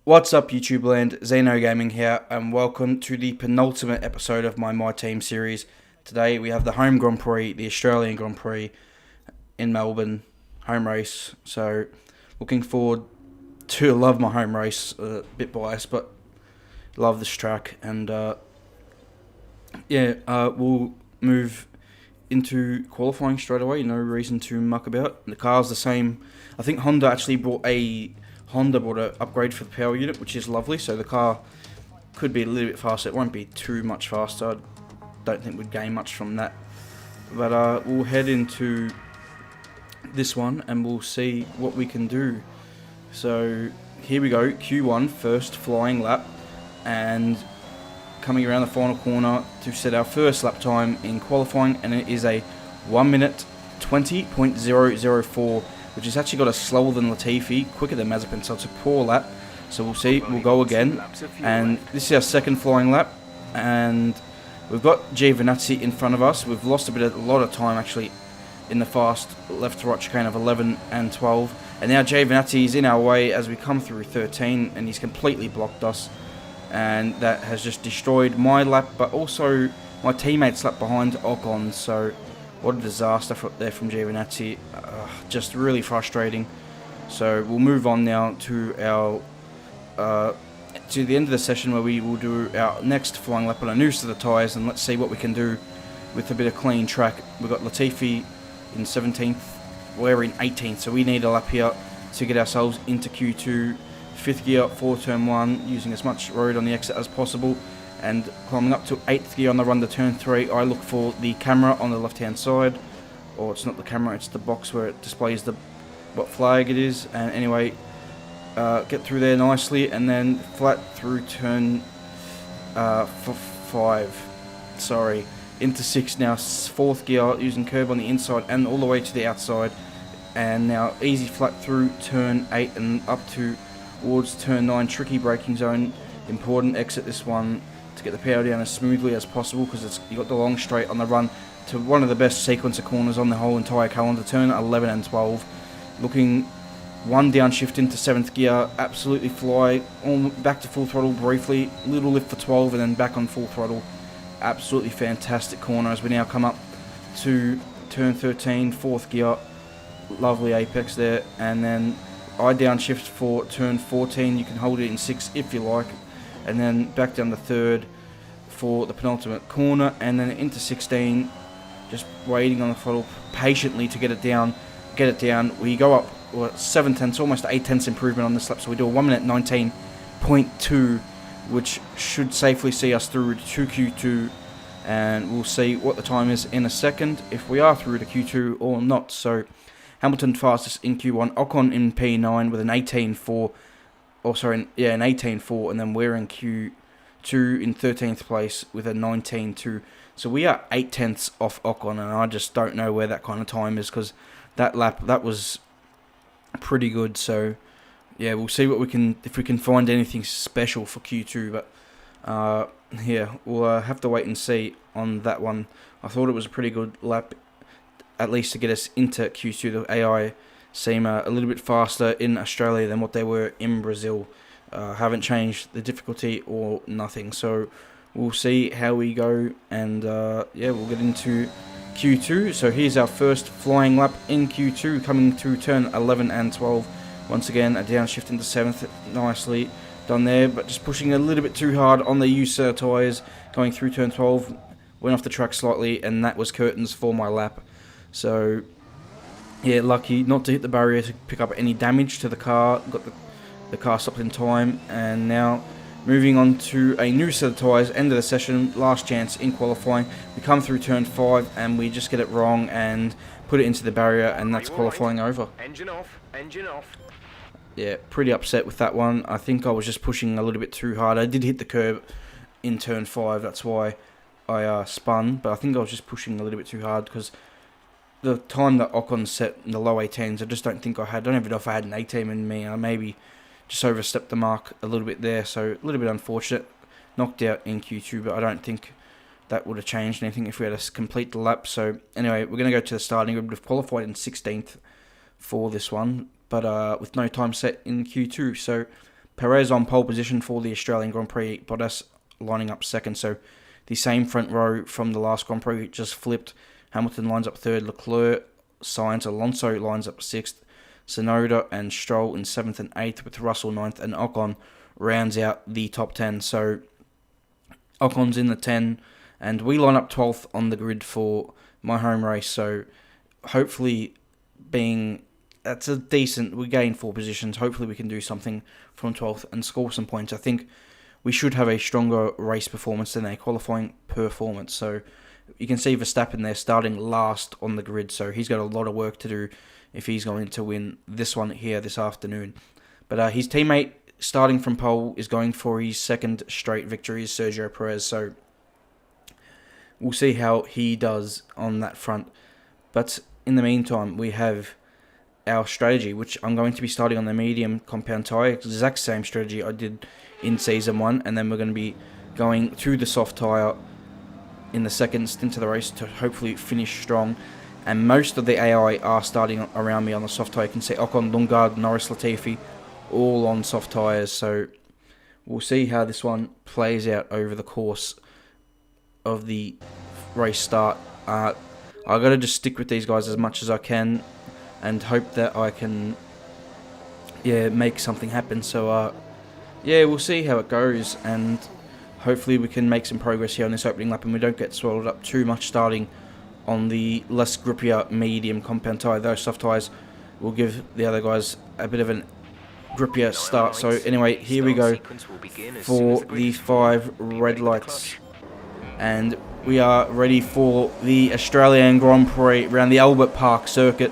What's up, YouTube land? Zeno Gaming here, and welcome to the penultimate episode of my Team series. Today we have the home Grand Prix, the Australian Grand Prix in Melbourne, home race. So, looking forward to love my home race. A bit biased, but love this track. And we'll move into qualifying straight away. No reason to muck about. The car's the same. I think Honda brought an upgrade for the power unit, which is lovely, so the car could be a little bit faster. It won't be too much faster. I don't think we'd gain much from that. But we'll head into this one and we'll see what we can do. So here we go, Q1, first flying lap, and coming around the final corner to set our first lap time in qualifying, and it is a 1 minute 20.004, which has actually got us slower than Latifi, quicker than Mazepin, so it's a poor lap. So we'll see, we'll go again. And this is our second flying lap, and we've got Giovinazzi in front of us. We've lost a lot of time actually in the fast left to right chicane of 11 and 12. And now Giovinazzi is in our way as we come through 13, and he's completely blocked us. And that has just destroyed my lap, but also my teammate's lap behind Ocon. So what a disaster there from Giovinazzi. Just really frustrating. So we'll move on now to our to the end of the session, where we will do our next flying lap on a new set of tyres, and let's see what we can do with a bit of clean track. We've got Latifi in 17th, we're in 18th, so we need a lap here to get ourselves into Q2. 5th gear, 4 turn 1, using as much road on the exit as possible, and climbing up to 8th gear on the run to turn 3. I look for the camera on the left hand side, or it's not the camera, it's the box where it displays what flag it is. And anyway, get through there nicely, and then flat through turn 5, into 6 now, 4th gear, using curb on the inside and all the way to the outside, and now easy flat through turn 8 and up towards turn 9, tricky braking zone. Important exit this one to get the power down as smoothly as possible, because you got the long straight on the run to one of the best sequence of corners on the whole entire calendar. Turn 11 and 12, looking one downshift into 7th gear, absolutely fly, back to full throttle briefly, little lift for 12 and then back on full throttle. Absolutely fantastic corner as we now come up to turn 13, 4th gear, lovely apex there, and then I downshift for turn 14. You can hold it in 6 if you like, and then back down the 3rd for the penultimate corner, and then into 16, just waiting on the throttle patiently to get it down. We go up 7 tenths, almost 8 tenths improvement on this lap, so we do a 1 minute 19.2, which should safely see us through to Q2, and we'll see what the time is in a second, if we are through to Q2 or not. So Hamilton fastest in Q1, Ocon in P9 with an 18.4, an 18.4, and then we're in Q2 in 13th place with a 19.2. So we are 8 tenths off Ocon, and I just don't know where that kind of time is, because that lap, that was pretty good. So yeah, we'll see if we can find anything special for Q2, but we'll have to wait and see on that one. I thought it was a pretty good lap, at least to get us into Q2. The AI seem a little bit faster in Australia than what they were in Brazil. Haven't changed the difficulty or nothing, so we'll see how we go, and we'll get into Q2. So here's our first flying lap in Q2, coming through turn 11 and 12. Once again, a downshift into 7th, nicely done there, but just pushing a little bit too hard on the USER tyres, going through turn 12, went off the track slightly, and that was curtains for my lap. So yeah, lucky not to hit the barrier to pick up any damage to the car. Got the car stopped in time, and now moving on to a new set of tyres, end of the session, last chance in qualifying. We come through turn 5 and we just get it wrong and put it into the barrier, and that's qualifying over. Engine off. Yeah, pretty upset with that one. I think I was just pushing a little bit too hard. I did hit the curb in turn 5, that's why I spun, but I think I was just pushing a little bit too hard, because the time that Ocon set in the low 18s, I just don't think I had. I don't even know if I had an 18 in me. I maybe just overstepped the mark a little bit there, so a little bit unfortunate. Knocked out in Q2, but I don't think that would have changed anything if we had to complete the lap. So anyway, we're going to go to the starting grid. We've qualified in 16th for this one, but with no time set in Q2. So Perez on pole position for the Australian Grand Prix, Bottas lining up second. So the same front row from the last Grand Prix just flipped. Hamilton lines up third, Leclerc, Sainz, Alonso lines up sixth, Tsunoda and Stroll in 7th and 8th, with Russell 9th, and Ocon rounds out the top 10. So Ocon's in the 10, and we line up 12th on the grid for my home race. So hopefully that's a decent, we gain 4 positions. Hopefully we can do something from 12th and score some points. I think we should have a stronger race performance than a qualifying performance. So you can see Verstappen there starting last on the grid, so he's got a lot of work to do if he's going to win this one here this afternoon. But his teammate starting from pole is going for his 2nd straight victory, Sergio Perez, so we'll see how he does on that front. But in the meantime, we have our strategy, which I'm going to be starting on the medium compound tyre, exact same strategy I did in Season 1, and then we're going to be going to the soft tyre in the second stint of the race to hopefully finish strong. And most of the AI are starting around me on the soft tyre. You can see Ocon, Lundgaard, Norris, Latifi all on soft tyres, so we'll see how this one plays out over the course of the race start. I got to just stick with these guys as much as I can and hope that I can make something happen. So we'll see how it goes, and hopefully we can make some progress here on this opening lap and we don't get swallowed up too much starting on the less grippier medium compound tyre. Those soft tyres will give the other guys a bit of an grippier start. So anyway, here we go for the 5 red lights. And we are ready for the Australian Grand Prix around the Albert Park circuit.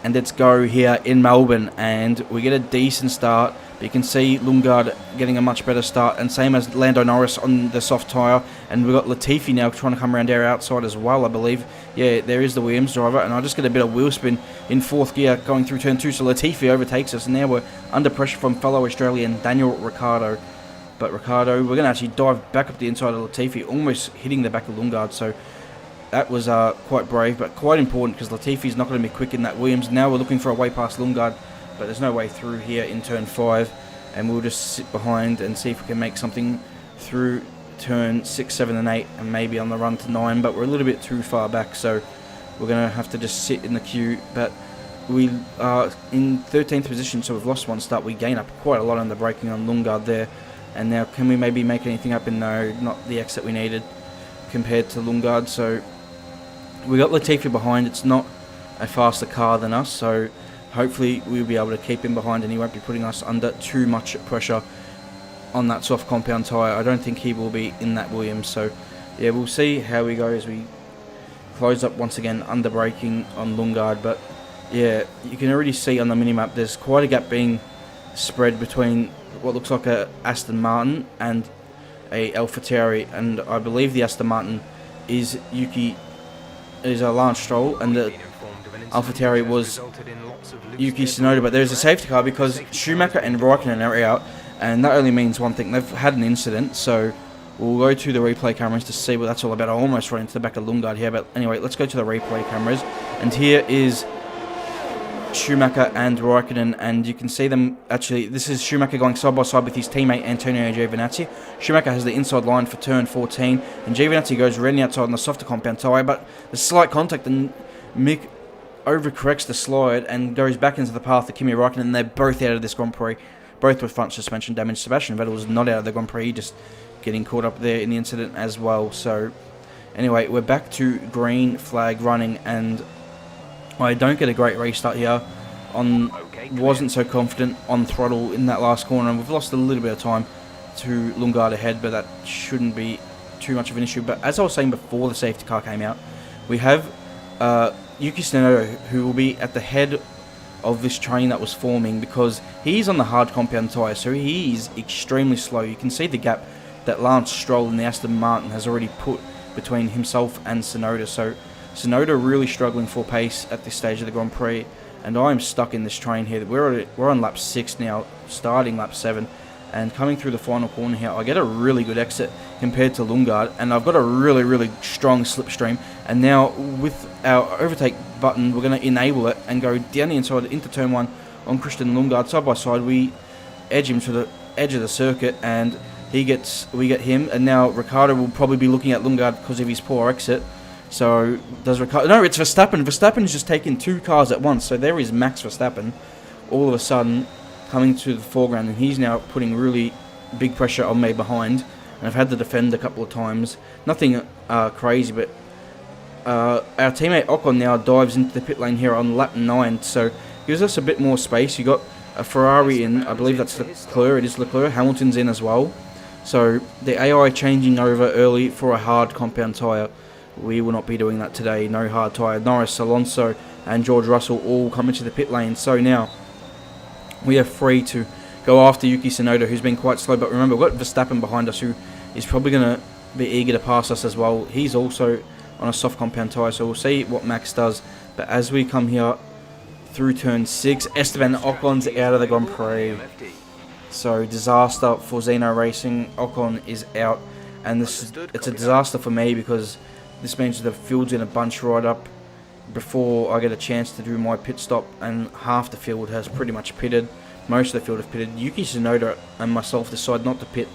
And let's go here in Melbourne, and we get a decent start. But you can see Lundgaard getting a much better start, and same as Lando Norris on the soft tyre. And we've got Latifi now trying to come around our outside as well, I believe. Yeah, there is the Williams driver, and I just get a bit of wheel spin in 4th gear going through turn 2. So Latifi overtakes us, and now we're under pressure from fellow Australian Daniel Ricciardo. But Ricciardo, we're going to actually dive back up the inside of Latifi, almost hitting the back of Lundgaard. So that was quite brave, but quite important, because Latifi's not going to be quick in that Williams. Now we're looking for a way past Lundgaard, but there's no way through here in turn 5, and we'll just sit behind and see if we can make something through turn 6, 7 and 8, and maybe on the run to 9, but we're a little bit too far back, so we're going to have to just sit in the queue. But we are in 13th position, so we've lost one start. We gain up quite a lot on the braking on Lundgaard there, and now can we maybe make anything up? And no, not the exit we needed compared to Lundgaard. So we got Latifi behind. It's not a faster car than us, so hopefully we'll be able to keep him behind and he won't be putting us under too much pressure on that soft compound tyre. I don't think he will be in that Williams, so yeah, we'll see how we go as we close up once again under braking on Lundgaard. But yeah, you can already see on the minimap there's quite a gap being spread between what looks like a Aston Martin and a AlphaTauri, and I believe the Aston Martin is a Lance Stroll, and the AlphaTauri was Yuki Tsunoda. But there's a safety car because Schumacher and Raikkonen are out, and that only means one thing: they've had an incident. So we'll go to the replay cameras to see what that's all about. I almost ran into the back of Lundgaard here, but anyway, let's go to the replay cameras, and here is Schumacher and Raikkonen, and you can see them actually. This is Schumacher going side by side with his teammate Antonio Giovinazzi. Schumacher has the inside line for turn 14, and Giovinazzi goes around the outside on the softer compound tyre, but there's slight contact, and Mick overcorrects the slide and goes back into the path of Kimi Raikkonen, and they're both out of this Grand Prix, both with front suspension damage. Sebastian Vettel was not out of the Grand Prix, just getting caught up there in the incident as well. So anyway, we're back to green flag running, and I don't get a great restart here. Wasn't so confident on throttle in that last corner, and we've lost a little bit of time to Lundgaard ahead, but that shouldn't be too much of an issue. But as I was saying before the safety car came out, we have Yuki Tsunoda, who will be at the head of this train that was forming, because he's on the hard compound tyre, so he is extremely slow. You can see the gap that Lance Stroll and the Aston Martin has already put between himself and Tsunoda. So Tsunoda really struggling for pace at this stage of the Grand Prix, and I'm stuck in this train here. We're on lap 6 now, starting lap 7, and coming through the final corner here, I get a really good exit compared to Lundgaard, and I've got a really, really strong slipstream. And now with our overtake button, we're going to enable it and go down the inside into turn 1 on Christian Lundgaard. Side by side, we edge him to the edge of the circuit, and we get him, and now Ricciardo will probably be looking at Lundgaard because of his poor exit. So does Ricciardo? No, it's Verstappen. Verstappen's just taking 2 cars at once. So there is Max Verstappen, all of a sudden coming to the foreground, and he's now putting really big pressure on me behind. And I've had to defend a couple of times. Nothing crazy, but our teammate Ocon now dives into the pit lane here on lap 9, so gives us a bit more space. You got a Ferrari in, I believe that's Leclerc. It is Leclerc. Hamilton's in as well. So the AI changing over early for a hard compound tyre. We will not be doing that today. No hard tyre. Norris, Alonso, and George Russell all come into the pit lane. So now we are free to go after Yuki Tsunoda, who's been quite slow. But remember, we've got Verstappen behind us, who is probably going to be eager to pass us as well. He's also on a soft compound tyre, so we'll see what Max does. But as we come here through turn 6, Esteban Ocon's out of the Grand Prix. So disaster for Zeno Racing. Ocon is out, and it's a disaster for me because this means the field's in a bunch right up before I get a chance to do my pit stop, and half the field has pretty much pitted. Most of the field have pitted. Yuki Tsunoda and myself decide not to pit,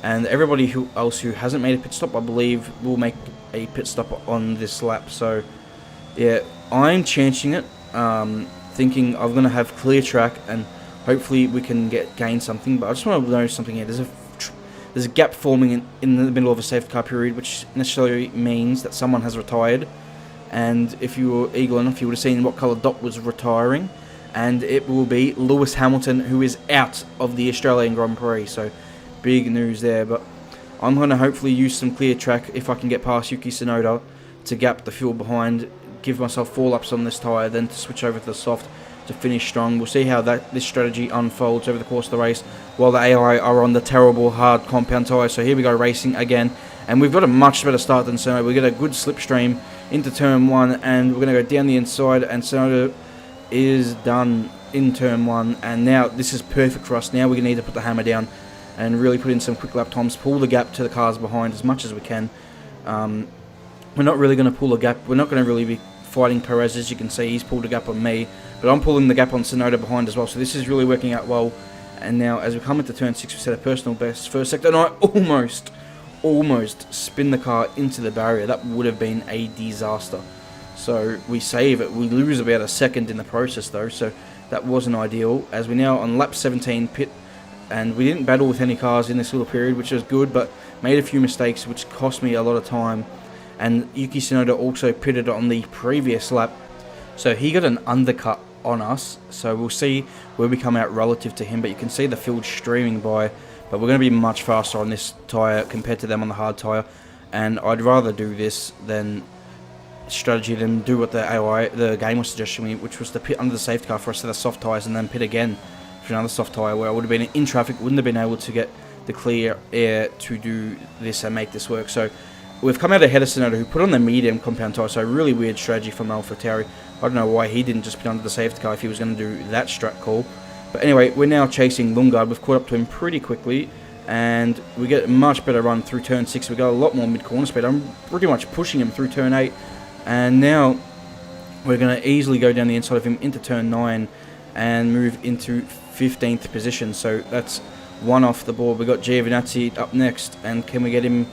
and everybody else who hasn't made a pit stop, I believe, will make a pit stop on this lap. So yeah, I'm chancing it, thinking I'm going to have clear track and hopefully we can gain something. But I just want to know something here. There's a gap forming in the middle of a safety car period, which necessarily means that someone has retired. And if you were eagle enough, you would have seen what colour dot was retiring. And it will be Lewis Hamilton, who is out of the Australian Grand Prix. So big news there. But I'm going to hopefully use some clear track if I can get past Yuki Tsunoda to gap the field behind, give myself 4 laps on this tyre, then to switch over to the soft to finish strong. We'll see how this strategy unfolds over the course of the race while the AI are on the terrible hard compound tyre. So here we go, racing again, and we've got a much better start than Tsunoda. We get a good slipstream into turn 1, and we're going to go down the inside, and Tsunoda is done in turn 1, and now this is perfect for us. Now we're going to need to put the hammer down and really put in some quick lap times, pull the gap to the cars behind as much as we can. We're not really going to pull a gap. We're not going to really be fighting Perez. As you can see, he's pulled a gap on me, but I'm pulling the gap on Tsunoda behind as well. So this is really working out well. And now as we come into turn 6, we set a personal best first sector, and I almost spin the car into the barrier. That would have been a disaster. So we save it. We lose about a second in the process though, so that wasn't ideal. As we now on lap 17 pit, and we didn't battle with any cars in this little period, which was good, but made a few mistakes which cost me a lot of time. And Yuki Tsunoda also pitted on the previous lap, so he got an undercut on us. So we'll see where we come out relative to him, but you can see the field streaming by. But we're going to be much faster on this tyre compared to them on the hard tyre, and I'd rather do this than strategy than do what the game was suggesting me, which was to pit under the safety car for a set of soft tyres and then pit again for another soft tyre, where I would have been in traffic, wouldn't have been able to get the clear air to do this and make this work. So we've come out ahead of Tsunoda, who put on the medium compound tyre, so really weird strategy from AlphaTauri. I don't know why he didn't just put under the safety car if he was going to do that strat call. But anyway, we're now chasing Lundgaard. We've caught up to him pretty quickly, and we get a much better run through turn 6. We got a lot more mid-corner speed. I'm pretty much pushing him through turn 8, and now we're going to easily go down the inside of him into turn 9 and move into 15th position. So that's one off the board. We've got Giovinazzi up next, and can we get him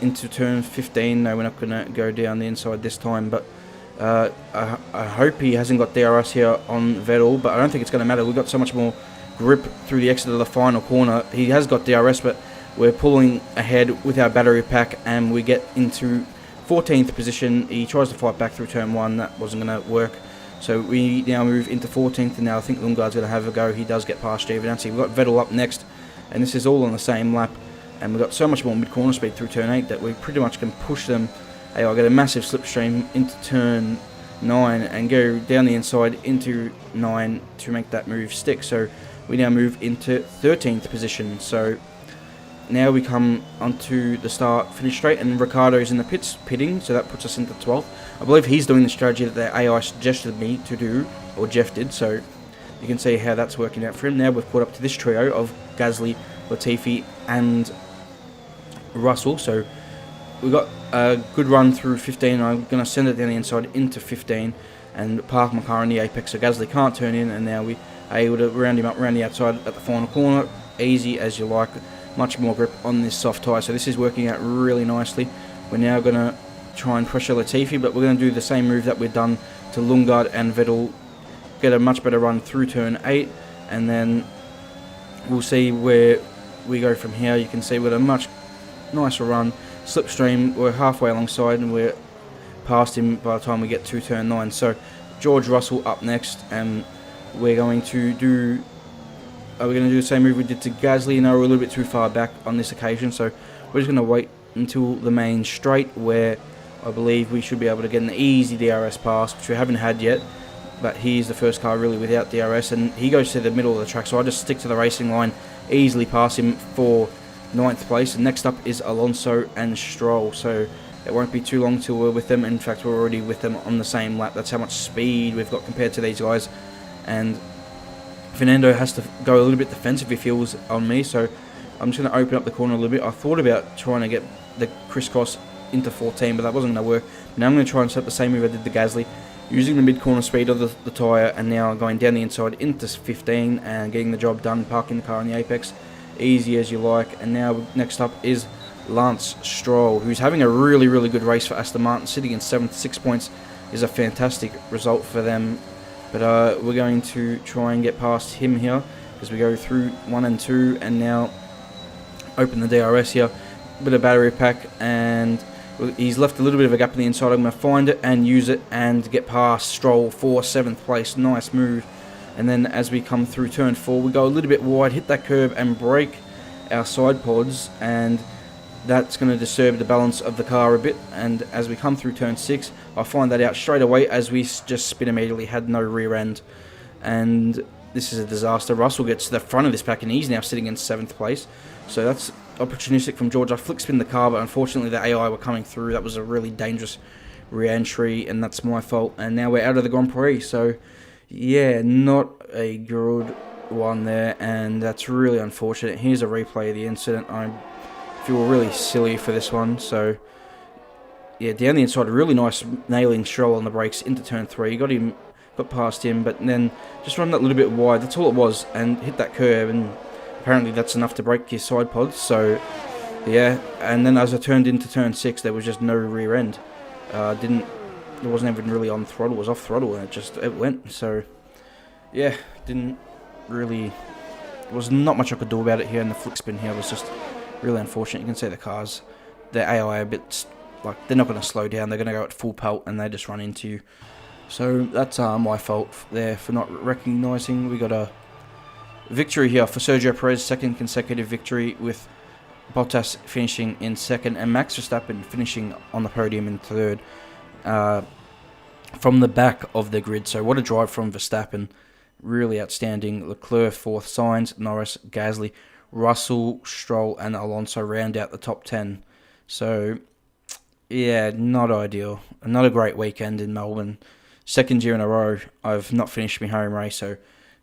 into turn 15? No, we're not going to go down the inside this time, but I hope he hasn't got DRS here on Vettel, but I don't think it's going to matter. We've got so much more grip through the exit of the final corner. He has got DRS, but we're pulling ahead with our battery pack, and we get into 14th position. He tries to fight back through turn 1. That wasn't going to work. So we now move into 14th, and now I think Lundgaard's going to have a go. He does get past Giovinazzi. We've got Vettel up next, and this is all on the same lap. And we've got so much more mid-corner speed through turn 8 that we pretty much can push them. Hey, I get a massive slipstream into turn 9 and go down the inside into 9 to make that move stick. So we now move into 13th position. So now we come onto the start finish straight, and Ricciardo's in the pits pitting, so that puts us into 12th. I believe he's doing the strategy that the AI suggested me to do, or Jeff did, so you can see how that's working out for him. Now we've caught up to this trio of Gasly, Latifi and Russell, so we've got a good run through 15. I'm going to send it down the inside into 15 and park my car in the apex so Gasly can't turn in, and now we able to round him up around the outside at the final corner, easy as you like, much more grip on this soft tyre. So this is working out really nicely. We're now going to try and pressure Latifi, but we're going to do the same move that we've done to Lundgaard and Vettel, get a much better run through turn 8, and then we'll see where we go from here. You can see with a much nicer run, slipstream, we're halfway alongside and we're past him by the time we get to turn 9. So George Russell up next, and we're going to do the same move we did to Gasly. Now we're a little bit too far back on this occasion, so we're just going to wait until the main straight, where I believe we should be able to get an easy DRS pass, which we haven't had yet. But he's the first car really without DRS, and he goes to the middle of the track, so I just stick to the racing line, easily pass him for 9th place. And next up is Alonso and Stroll, so it won't be too long till we're with them. In fact, we're already with them on the same lap. That's how much speed we've got compared to these guys. And Fernando has to go a little bit defensive, he feels, on me, so I'm just going to open up the corner a little bit. I thought about trying to get the crisscross into 14, but that wasn't going to work. Now I'm going to try and set the same move I did to Gasly, using the mid-corner speed of the tyre, and now going down the inside into 15 and getting the job done, parking the car in the apex, easy as you like. And now next up is Lance Stroll, who's having a really, really good race for Aston Martin, sitting in 7th. 6 points is a fantastic result for them. But we're going to try and get past him here as we go through 1 and 2, and now open the DRS here. Bit of battery pack, and he's left a little bit of a gap on the inside. I'm going to find it and use it and get past Stroll for 7th place. Nice move. And then as we come through turn 4, we go a little bit wide, hit that curb and break our side pods, and that's going to disturb the balance of the car a bit. And as we come through turn 6, I find that out straight away as we just spin immediately, had no rear end. And this is a disaster. Russell gets to the front of this pack and he's now sitting in 7th place. So that's opportunistic from George. I flick spin the car, but unfortunately the AI were coming through. That was a really dangerous re-entry, and that's my fault. And now we're out of the Grand Prix. So yeah, not a good one there, and that's really unfortunate. Here's a replay of the incident. I feel really silly for this one. So yeah, down the inside, a really nice nailing Stroll on the brakes into turn 3. Got past him, but then just run that little bit wide. That's all it was, and hit that curb, and apparently that's enough to break your side pods. So yeah, and then as I turned into turn 6, there was just no rear end. It wasn't even really on throttle. It was off throttle, and it went. So yeah, there was not much I could do about it here. And the flick spin here was just really unfortunate. You can see the AI a bit, like, they're not going to slow down. They're going to go at full pelt, and they just run into you. So that's my fault there for not recognising. We got a victory here for Sergio Perez, 2nd consecutive victory, with Bottas finishing in 2nd and Max Verstappen finishing on the podium in 3rd, from the back of the grid. So what a drive from Verstappen, really outstanding. Leclerc 4th, Sainz, Norris, Gasly, Russell, Stroll and Alonso round out the top 10. So yeah, not ideal. Not a great weekend in Melbourne. 2nd year in a row I've not finished my home race, so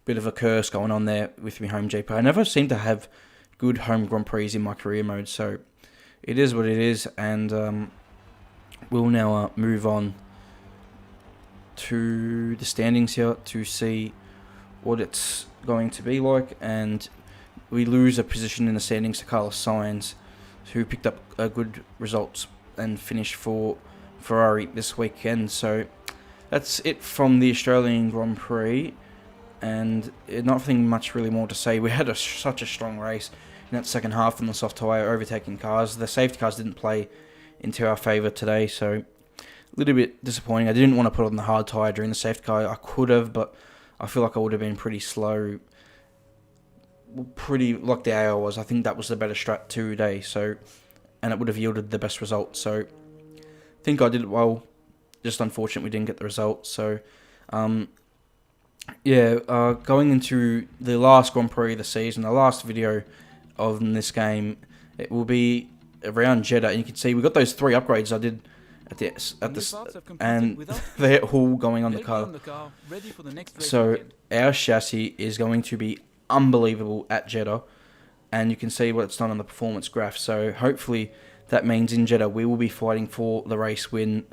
bit of a curse going on there with my home GP. I never seem to have good home Grand Prix in my career mode, so it is what it is. And we'll now move on to the standings here to see what it's going to be like. And we lose a position in the standings to Carlos Sainz, who picked up a good results and finished for Ferrari this weekend. So that's it from the Australian Grand Prix, and nothing much really more to say. We had such a strong race in that second half on the soft tyre, overtaking cars. The safety cars didn't play into our favour today, so a little bit disappointing. I didn't want to put on the hard tyre during the safety car. I could have, but I feel like I would have been pretty slow, pretty like the AO was. I think that was the better strat today, so, and it would have yielded the best result. So I think I did it well. Just unfortunate we didn't get the result. So going into the last Grand Prix of the season, the last video of this game, it will be around Jeddah, and you can see we got those 3 upgrades I did and they're all going on the car. So our chassis is going to be unbelievable at Jeddah, and you can see what it's done on the performance graph. So hopefully that means in Jeddah we will be fighting for the race win.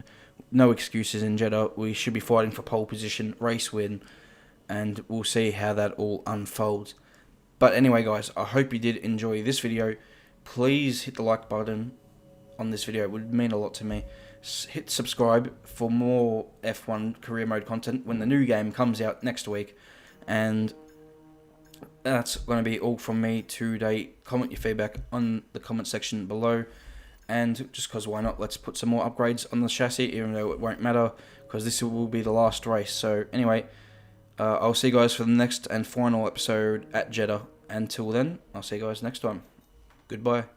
No excuses in Jeddah. We should be fighting for pole position, race win, and we'll see how that all unfolds. But anyway, guys, I hope you did enjoy this video. Please hit the like button on this video. It would mean a lot to me. Hit subscribe for more F1 career mode content when the new game comes out next week. And that's going to be all from me today. Comment your feedback on the comment section below. And just because why not, let's put some more upgrades on the chassis, even though it won't matter, because this will be the last race. So anyway, I'll see you guys for the next and final episode at Jeddah. Until then, I'll see you guys next time. Goodbye.